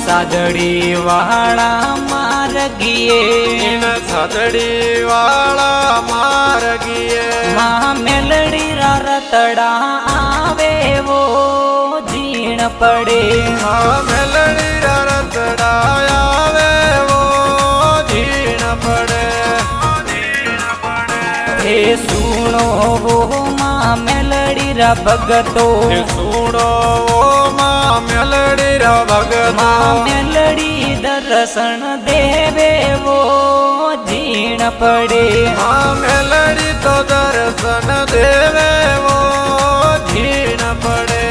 सादड़ी वाला मार्गिए सादड़ी वाला मार्गिए माँ मेलड़ी रतड़ा आवे वो जीण पड़े माँ मेलड़ी रतड़ा आवे वो जीण पड़े हे सुनो वो माँ मेलड़ी रा भगतो सुनो वो माँ मेलड़ी रा भगतो माँ मेलड़ी दर्शन देवे वो जीण पड़े माँ मेलड़ी तो दर्शन देवे वो जीण पड़े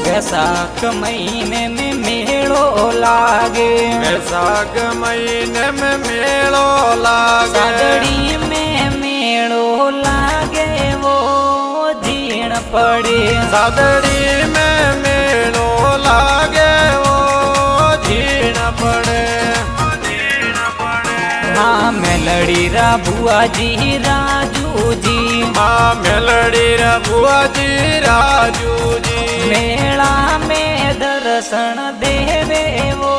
वैशाख महीने में मेलो लागे वैशाख महीने में मेलो लागे सादड़ी में मेलो लागे वो जीण पड़े सादड़ी में मेलो लागे वो जीण पड़े हाँ मेलड़ी रा बुआ जी राजू जी हाँ मेलड़ी रा बुआ जी राजू जी मेला में दर्शन देवे वो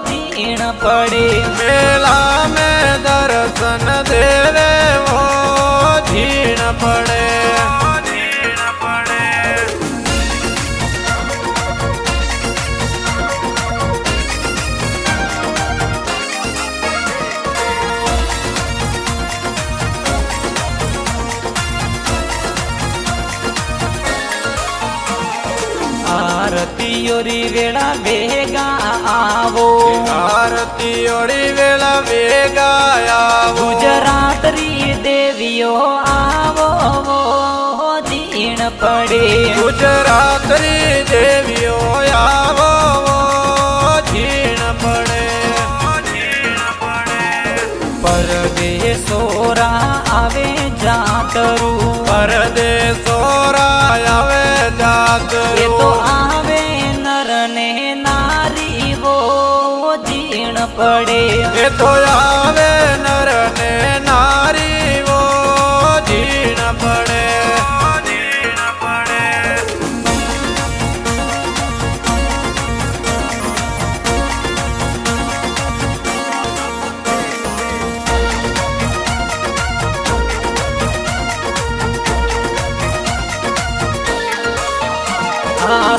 जीण पड़े मेला में दर्शन देवे वो जीण पड़े आरती ओरी वेला बेगा आवो आरती ओरी वेला बेगा आवो गुजरात री देवियो आवो वो जीण पड़े गुजरात री देवियो आवो वो जीण पड़े परदेसोरा आवे जातरू परदेसोरा आवे जातरू ये तो आवे नर ने नारी वो जीण पड़े ये तो आवे नर ने नारी वो जीण पड़े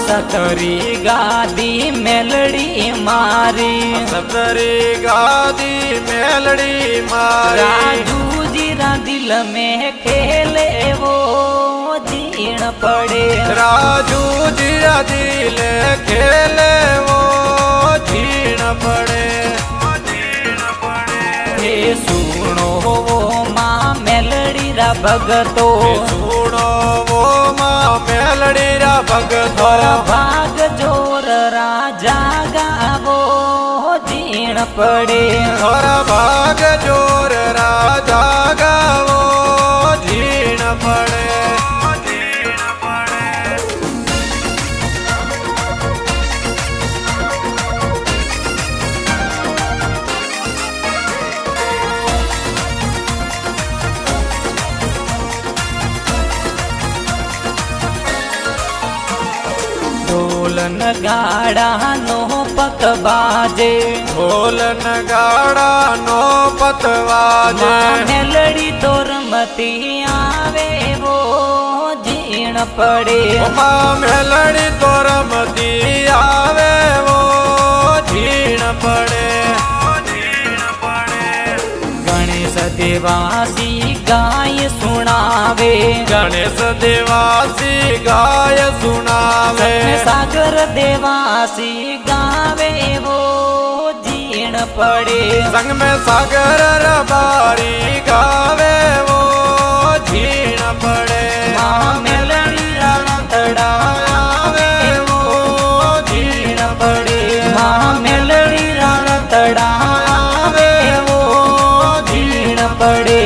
सतरी गादी मेलड़ी मारी सतरी गादी मेलड़ी मारी राजू जीरा दिल में खेले वो जीण पड़े राजू जीरा दिल खेले वो जीण पड़े हे सुनो वो माँ मेलड़ी रा भगतो सुनो वो माँ मेलड़ी रा भगतो भाग जोर राजा गावो जीण पड़े थोड़ा भाग जोर राजा गावो जीण पड़े ढोल नगाड़ा नो पत बाजे ढोल नगाड़ा नो पतवाजे मेलड़ी तोरमती आवे वो जीण पड़े माँ मेलड़ी तोरमती आवे वो जीण पड़े गणेश देवासी गाय सुनावे गणेश देवासी गाय सुनावे सागर देवासी गावे वो जीण पड़े संग में सागर रबारी गावे वो जीण पड़े माँ मेलड़ी रतड़ा आवे वो जीण पड़े माँ मेलड़ी रतड़ा आवे वो जीण पड़े।